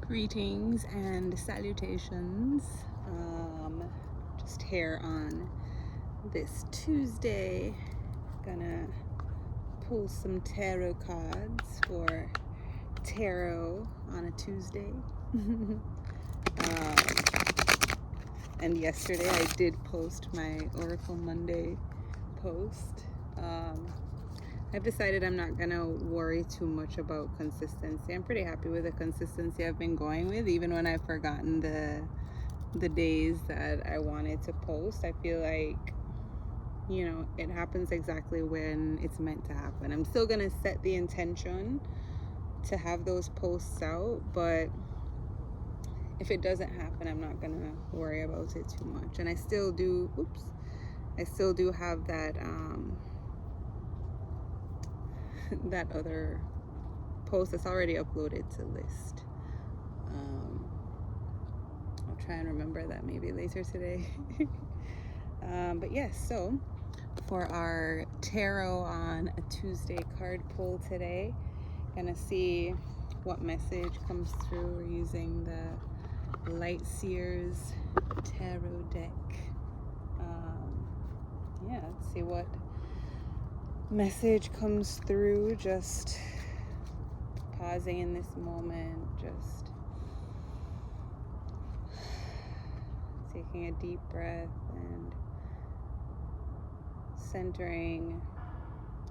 Greetings and salutations. Just here on this Tuesday, gonna pull some tarot cards for tarot on a Tuesday. And yesterday I did post my Oracle Monday post. I've decided I'm not gonna worry too much about consistency. I'm pretty happy with the consistency I've been going with, even when I've forgotten the days that I wanted to post. I feel like, you know, it happens exactly when it's meant to happen. I'm still gonna set the intention to have those posts out, but if it doesn't happen, I'm not gonna worry about it too much. And I still do have that that other post that's already uploaded to list. I'll try and remember that maybe later today. But yes, so for our tarot on a Tuesday card pull today, gonna see what message comes through. We're using the Light Seers tarot deck. Yeah, let's see what message comes through. Just pausing in this moment, just taking a deep breath and centering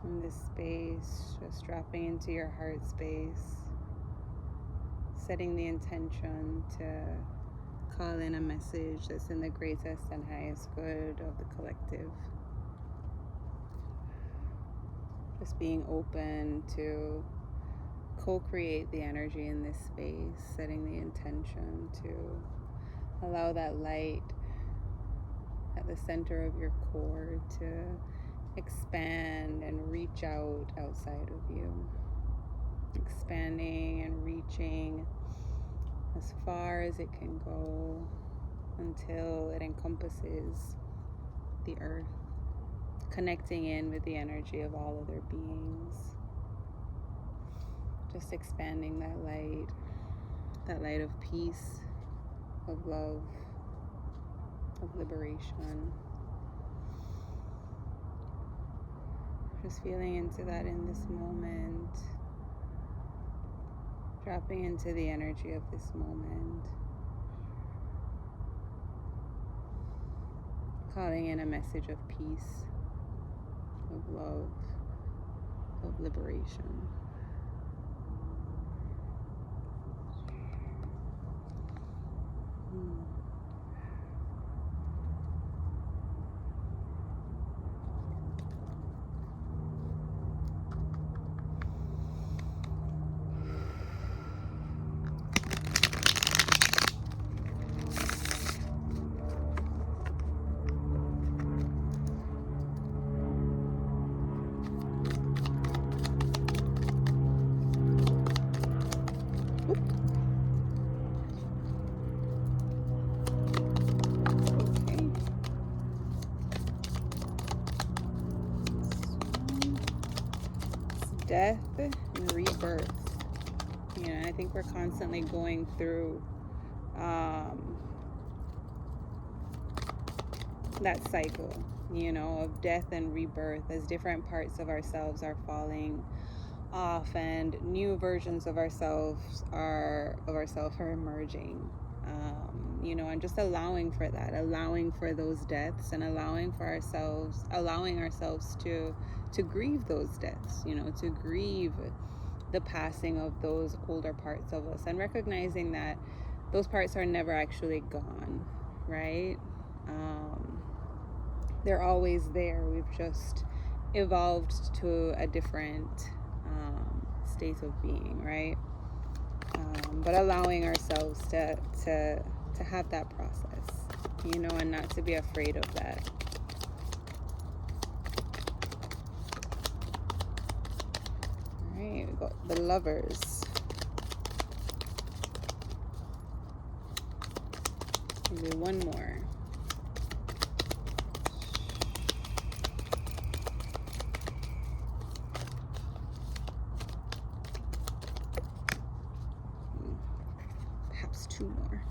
in this space, just dropping into your heart space, setting the intention to call in a message that's in the greatest and highest good of the collective. Just being open to co-create the energy in this space, setting the intention to allow that light at the center of your core to expand and reach out outside of you. Expanding and reaching as far as it can go until it encompasses the earth, connecting in with the energy of all other beings. Just expanding that light of peace, of love, of liberation. Just feeling into that in this moment, dropping into the energy of this moment, calling in a message of peace, of love, of liberation. Death and rebirth. You know, I think we're constantly going through that cycle, you know, of death and rebirth as different parts of ourselves are falling off and new versions of ourselves are emerging. You know, and just allowing for that, allowing for those deaths, and allowing ourselves to grieve those deaths, you know, to grieve the passing of those older parts of us, and recognizing that those parts are never actually gone, right? They're always there. We've just evolved to a different state of being, right? But allowing ourselves to have that process, you know, and not to be afraid of that. All right, we got the Lovers. Maybe one more. perhaps 2 more.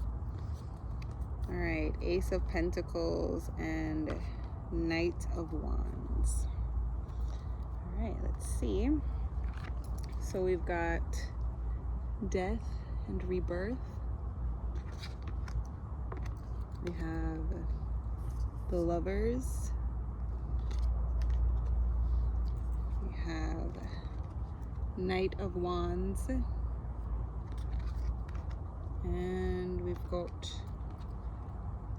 All right, Ace of Pentacles and Knight of Wands. All right, let's see. So we've got death and rebirth. We have the Lovers. We have Knight of Wands. And we've got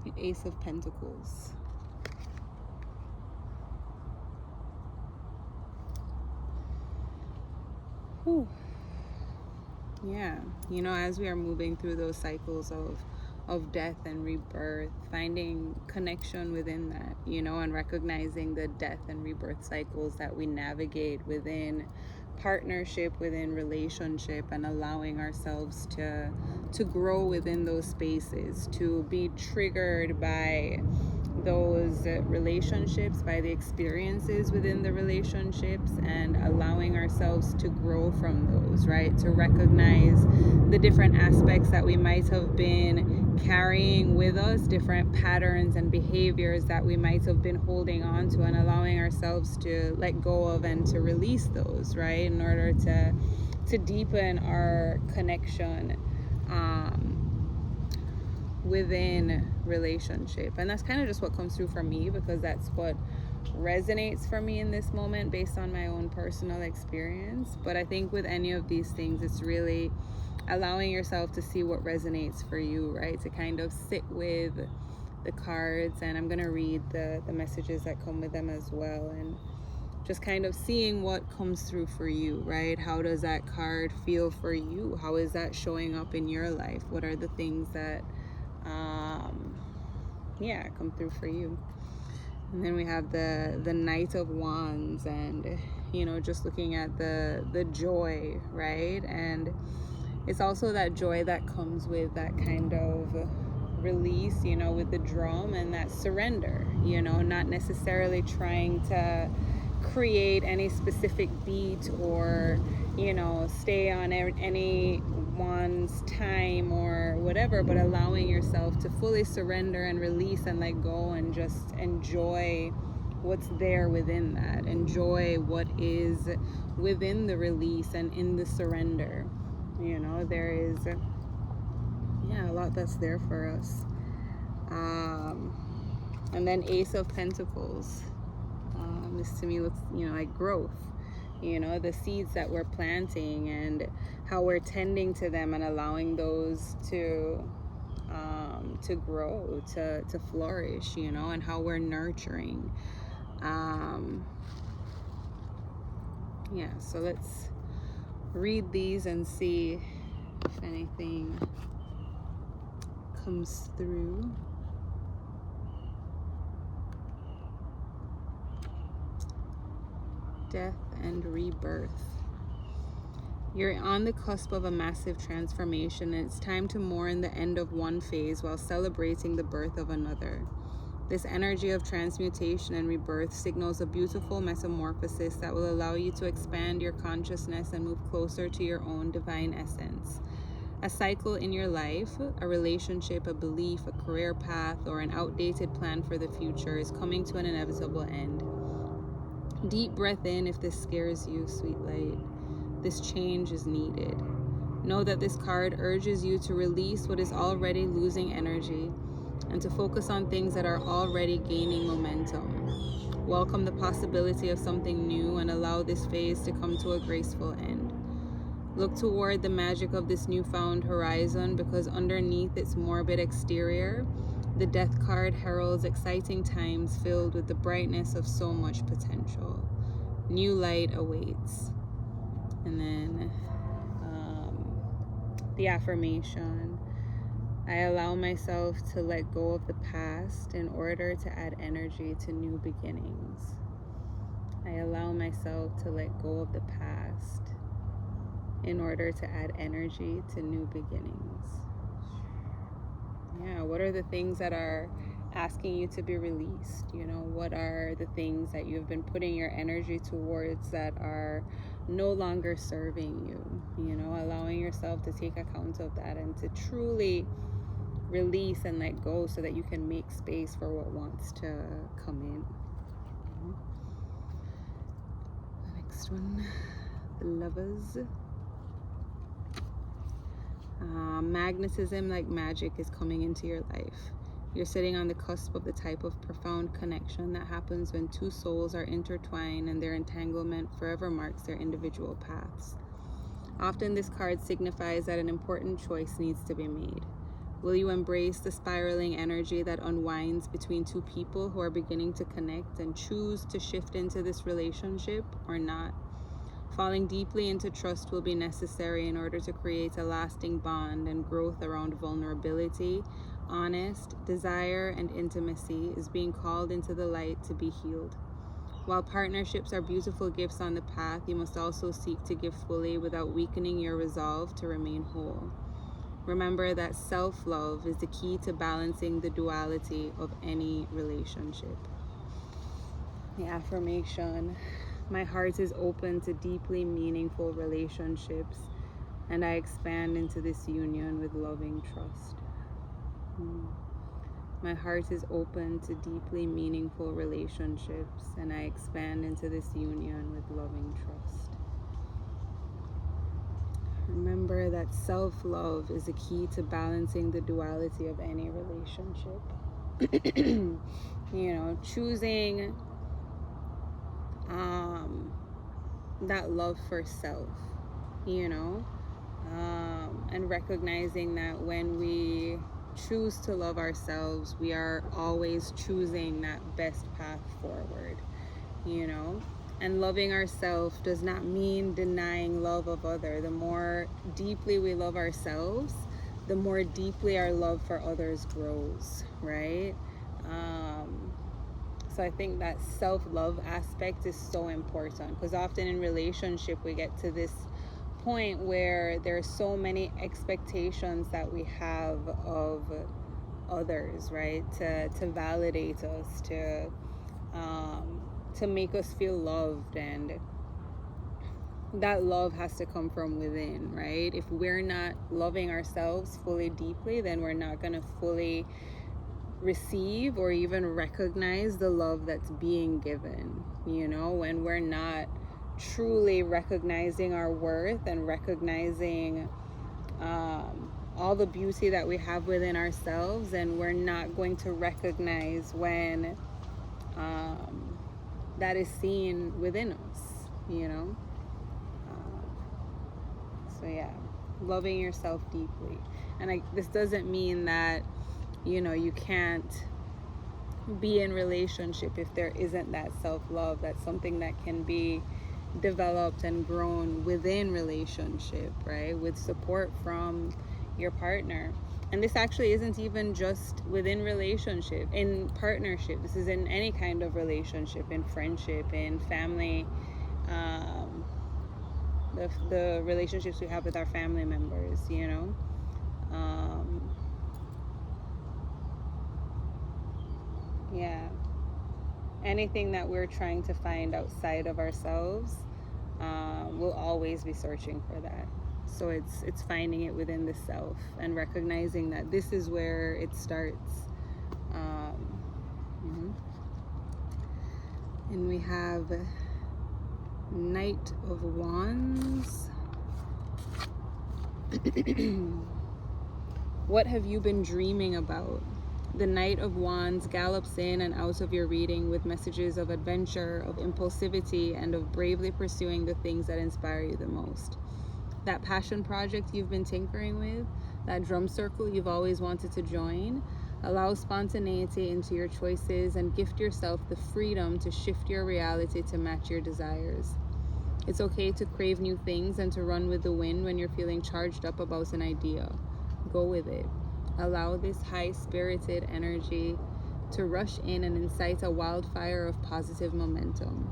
the Ace of Pentacles. Whew. Yeah, you know, as we are moving through those cycles of death and rebirth, finding connection within that, you know, and recognizing the death and rebirth cycles that we navigate within partnership, within relationship, and allowing ourselves to grow within those spaces, to be triggered by those relationships, by the experiences within the relationships, and allowing ourselves to grow from those, right? To recognize the different aspects that we might have been carrying with us, different patterns and behaviors that we might have been holding on to, and allowing ourselves to let go of and to release those, right? In order to deepen our connection within relationship. And that's kind of just what comes through for me, because that's what resonates for me in this moment based on my own personal experience. But I think with any of these things, it's really allowing yourself to see what resonates for you, right? To kind of sit with the cards, and I'm going to read the messages that come with them as well, and just kind of seeing what comes through for you, right? How does that card feel for you? How is that showing up in your life? What are the things that come through for you? And then we have the Knight of Wands, and you know, just looking at the joy, right? And it's also that joy that comes with that kind of release, you know, with the drum, and that surrender, you know, not necessarily trying to create any specific beat or, you know, stay on anyone's time or whatever, but allowing yourself to fully surrender and release and let go, and just enjoy what's there within that. Enjoy what is within the release and in the surrender. You know, there is a lot that's there for us. And then Ace of Pentacles. This to me looks, you know, like growth. You know, the seeds that we're planting and how we're tending to them and allowing those to grow, to flourish, you know, and how we're nurturing. So let's read these and see if anything comes through. Death and rebirth. You're on the cusp of a massive transformation, and it's time to mourn the end of one phase while celebrating the birth of another. This energy of transmutation and rebirth signals a beautiful metamorphosis that will allow you to expand your consciousness and move closer to your own divine essence. A cycle in your life, a relationship, a belief, a career path, or an outdated plan for the future is coming to an inevitable end. Deep breath in if this scares you, sweet light. This change is needed. Know that this card urges you to release what is already losing energy and to focus on things that are already gaining momentum. Welcome the possibility of something new and allow this phase to come to a graceful end. Look toward the magic of this newfound horizon, because underneath its morbid exterior, the Death card heralds exciting times filled with the brightness of so much potential. New light awaits. And then the affirmation. I allow myself to let go of the past in order to add energy to new beginnings. I allow myself to let go of the past in order to add energy to new beginnings. Yeah, what are the things that are asking you to be released? You know, what are the things that you've been putting your energy towards that are no longer serving you, you know, allowing yourself to take account of that and to truly release and let go so that you can make space for what wants to come in. The next one, the Lovers. Magnetism like magic is coming into your life. You're sitting on the cusp of the type of profound connection that happens when two souls are intertwined and their entanglement forever marks their individual paths. Often this card signifies that an important choice needs to be made. Will you embrace the spiraling energy that unwinds between two people who are beginning to connect and choose to shift into this relationship or not? Falling deeply into trust will be necessary in order to create a lasting bond, and growth around vulnerability, honest, desire, and intimacy is being called into the light to be healed. While partnerships are beautiful gifts on the path, you must also seek to give fully without weakening your resolve to remain whole. Remember that self-love is the key to balancing the duality of any relationship. The affirmation: my heart is open to deeply meaningful relationships, and I expand into this union with loving trust. My heart is open to deeply meaningful relationships, and I expand into this union with loving trust. Remember that self-love is the key to balancing the duality of any relationship. You know, choosing that love for self, you know, and recognizing that when we choose to love ourselves, we are always choosing that best path forward, you know. And loving ourselves does not mean denying love of others. The more deeply we love ourselves, the more deeply our love for others grows, right? So I think that self-love aspect is so important, because often in relationship we get to this point where there's so many expectations that we have of others, right? To validate us, to make us feel loved, and that love has to come from within, right? If we're not loving ourselves fully deeply, then we're not going to fully receive or even recognize the love that's being given, you know. When we're not truly recognizing our worth and recognizing all the beauty that we have within ourselves, and we're not going to recognize when that is seen within us, you know. So yeah, loving yourself deeply. And this doesn't mean that, you know, you can't be in relationship if there isn't that self-love. That's something that can be developed and grown within relationship, right? With support from your partner. And this actually isn't even just within relationship, in partnership. This is in any kind of relationship, in friendship, in family, the relationships we have with our family members, you know. Yeah, anything that we're trying to find outside of ourselves, we'll always be searching for that. So it's finding it within the self and recognizing that this is where it starts. And we have Knight of Wands. What have you been dreaming about? The Knight of Wands gallops in and out of your reading with messages of adventure, of impulsivity, and of bravely pursuing the things that inspire you the most. That passion project you've been tinkering with, that drum circle you've always wanted to join, allow spontaneity into your choices and gift yourself the freedom to shift your reality to match your desires. It's okay to crave new things and to run with the wind when you're feeling charged up about an idea. Go with it. Allow this high-spirited energy to rush in and incite a wildfire of positive momentum.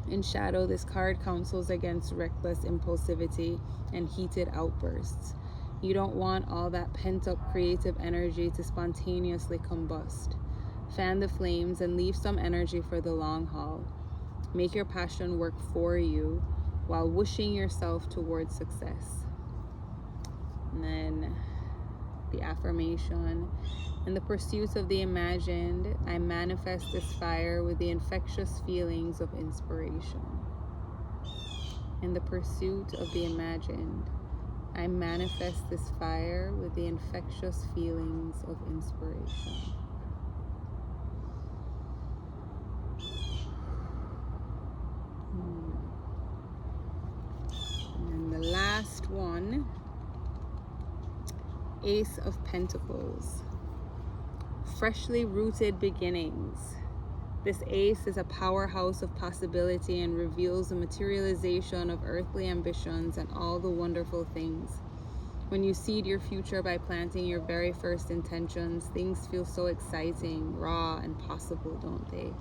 In shadow, this card counsels against reckless impulsivity and heated outbursts. You don't want all that pent-up creative energy to spontaneously combust. Fan the flames and leave some energy for the long haul. Make your passion work for you while wishing yourself towards success. And then the affirmation: in the pursuit of the imagined, I manifest this fire with the infectious feelings of inspiration. In the pursuit of the imagined, I manifest this fire with the infectious feelings of inspiration. And the last one, Ace of Pentacles. Freshly rooted beginnings. This ace is a powerhouse of possibility and reveals the materialization of earthly ambitions and all the wonderful things. When you seed your future by planting your very first intentions, things feel so exciting, raw, and possible, don't they?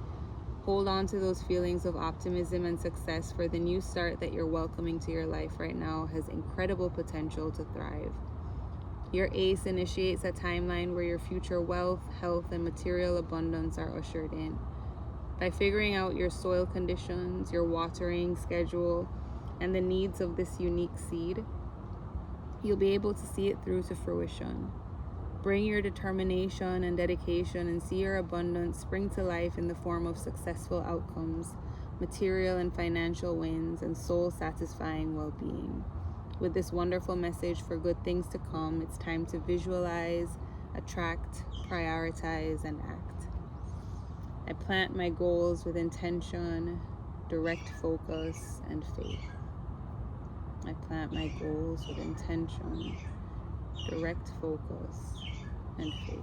Hold on to those feelings of optimism and success, for the new start that you're welcoming to your life right now has incredible potential to thrive. Your ace initiates a timeline where your future wealth, health, and material abundance are ushered in. By figuring out your soil conditions, your watering schedule, and the needs of this unique seed, you'll be able to see it through to fruition. Bring your determination and dedication and see your abundance spring to life in the form of successful outcomes, material and financial wins, and soul-satisfying well-being. With this wonderful message for good things to come, it's time to visualize, attract, prioritize, and act. I plant my goals with intention, direct focus, and faith. I plant my goals with intention, direct focus, and faith.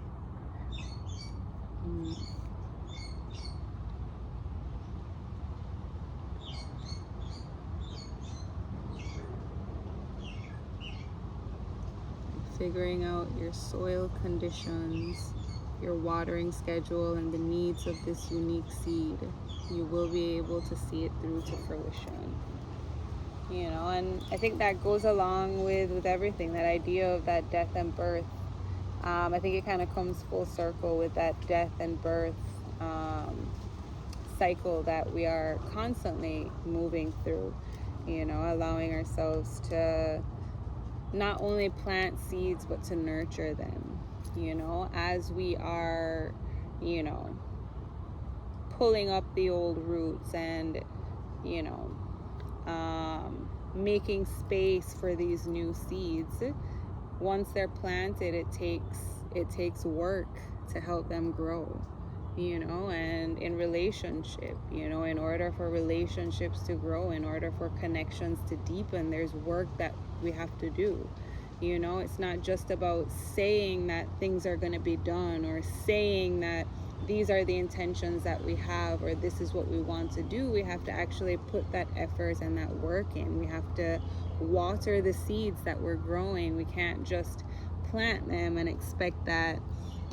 Figuring out your soil conditions, your watering schedule, and the needs of this unique seed, you will be able to see it through to fruition. You know, and I think that goes along with everything, that idea of that death and birth. I think it kind of comes full circle with that death and birth cycle that we are constantly moving through, you know, allowing ourselves to not only plant seeds, but to nurture them, you know, as we are, you know, pulling up the old roots and, you know, making space for these new seeds. Once they're planted, it takes work to help them grow, you know. And in relationship, you know, in order for relationships to grow, in order for connections to deepen, there's work that we have to do. You know, it's not just about saying that things are going to be done, or saying that these are the intentions that we have, or this is what we want to do. We have to actually put that effort and that work in. We have to water the seeds that we're growing. We can't just plant them and expect that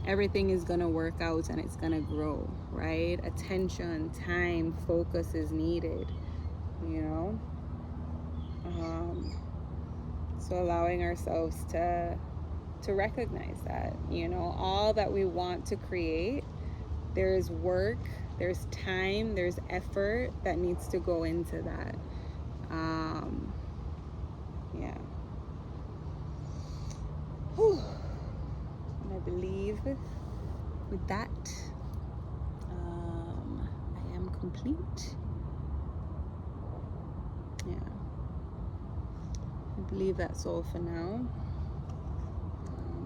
everything is going to work out and it's going to grow, right? Attention, time, focus is needed, you know. So allowing ourselves to recognize that, you know, all that we want to create, there's work, there's time, there's effort that needs to go into that. Yeah. Whew. And I believe with that, I am complete. Yeah. I believe that's all for now.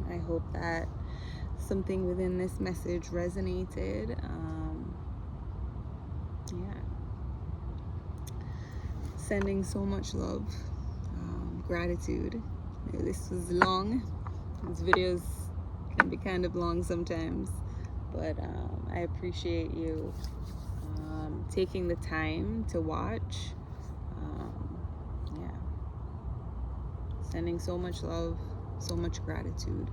I hope that something within this message resonated. Yeah. Sending so much love, gratitude. This was long. These videos can be kind of long sometimes, but I appreciate you taking the time to watch. Yeah. Sending so much love, so much gratitude.